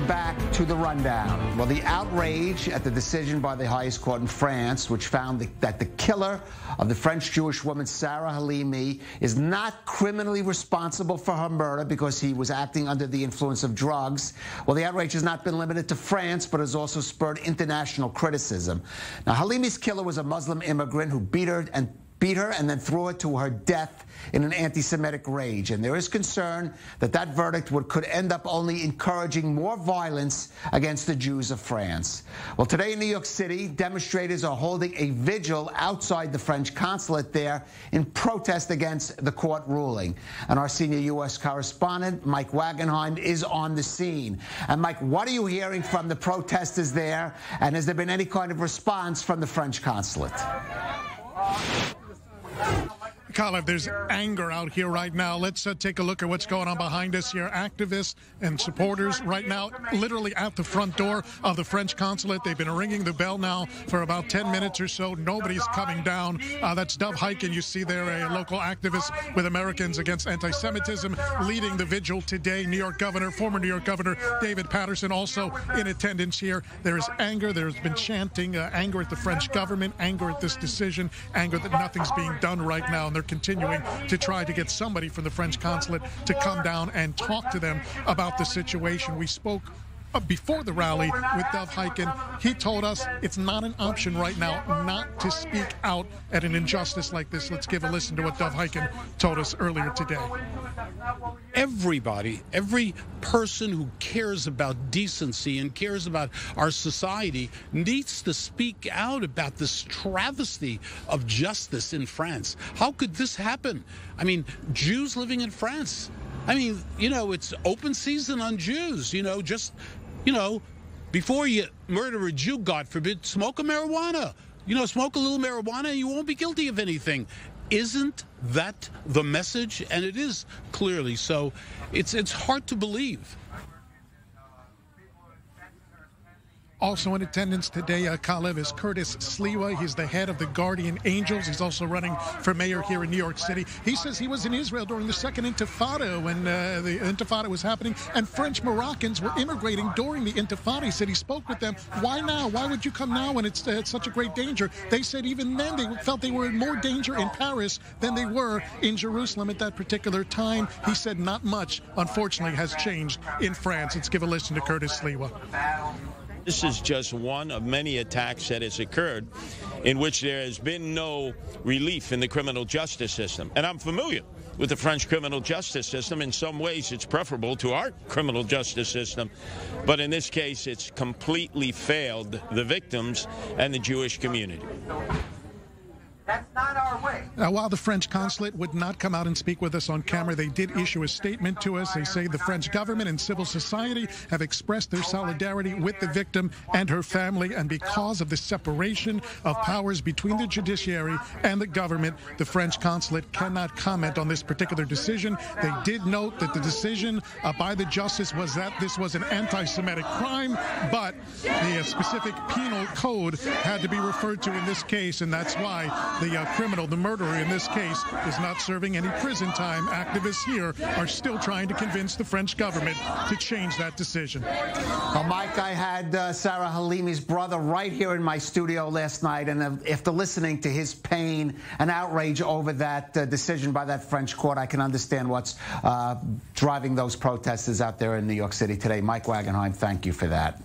back to the rundown. Well, the outrage at the decision by the highest court in France, which found that the killer of the French Jewish woman Sarah Halimi is not criminally responsible for her murder because he was acting under the influence of drugs. Well, the outrage has not been limited to France, but has also spurred international criticism. Now, Halimi's killer was a Muslim immigrant who beat her and then threw her to her death in an anti-Semitic rage. And there is concern that that verdict could end up only encouraging more violence against the Jews of France. Well, today in New York City, demonstrators are holding a vigil outside the French consulate there in protest against the court ruling. And our senior U.S. correspondent, Mike Wagenheim, is on the scene. And Mike, what are you hearing from the protesters there? And has there been any kind of response from the French consulate? Kalev, there's anger out here right now. Let's take a look at what's going on behind us here. Activists and supporters right now literally at the front door of the French consulate. They've been ringing the bell now for about 10 minutes or so. Nobody's coming down. That's Dov Hikind. You see there a local activist with Americans Against Anti-Semitism leading the vigil today. Former New York Governor David Paterson also in attendance here. There is anger. There's been chanting, anger at the French government, anger at this decision, anger that nothing's being done right now. And they're continuing to try to get somebody from the French consulate to come down and talk to them about the situation. We spoke before the rally with Dov Hikind. He told us it's not an option right now not to speak out at an injustice like this. Let's give a listen to what Dov Hikind told us earlier today. Everybody, every person who cares about decency and cares about our society needs to speak out about this travesty of justice in France. How could this happen? I mean, Jews living in France. I mean, it's open season on Jews, before you murder a Jew, God forbid, smoke a marijuana. Smoke a little marijuana and you won't be guilty of anything. Isn't that the message? And it is clearly so. It's hard to believe. Also in attendance today, Kalev, is Curtis Sliwa. He's the head of the Guardian Angels. He's also running for mayor here in New York City. He says he was in Israel during the Second Intifada when the Intifada was happening, and French Moroccans were immigrating during the Intifada. He said he spoke with them. Why now? Why would you come now when it's such a great danger? They said even then they felt they were in more danger in Paris than they were in Jerusalem at that particular time. He said not much, unfortunately, has changed in France. Let's give a listen to Curtis Sliwa. This is just one of many attacks that has occurred in which there has been no relief in the criminal justice system. And I'm familiar with the French criminal justice system. In some ways, it's preferable to our criminal justice system. But in this case, it's completely failed the victims and the Jewish community. That's not our way. Now, while the French consulate would not come out and speak with us on camera, they did issue a statement to us. They say the French government and civil society have expressed their solidarity with the victim and her family, and because of the separation of powers between the judiciary and the government, the French consulate cannot comment on this particular decision. They did note that the decision by the justice was that this was an anti-Semitic crime, but the specific penal code had to be referred to in this case, and that's why the murderer in this case, is not serving any prison time. Activists here are still trying to convince the French government to change that decision. Well, Mike, I had Sarah Halimi's brother right here in my studio last night, and after listening to his pain and outrage over that decision by that French court, I can understand what's driving those protesters out there in New York City today. Mike Wagenheim, thank you for that.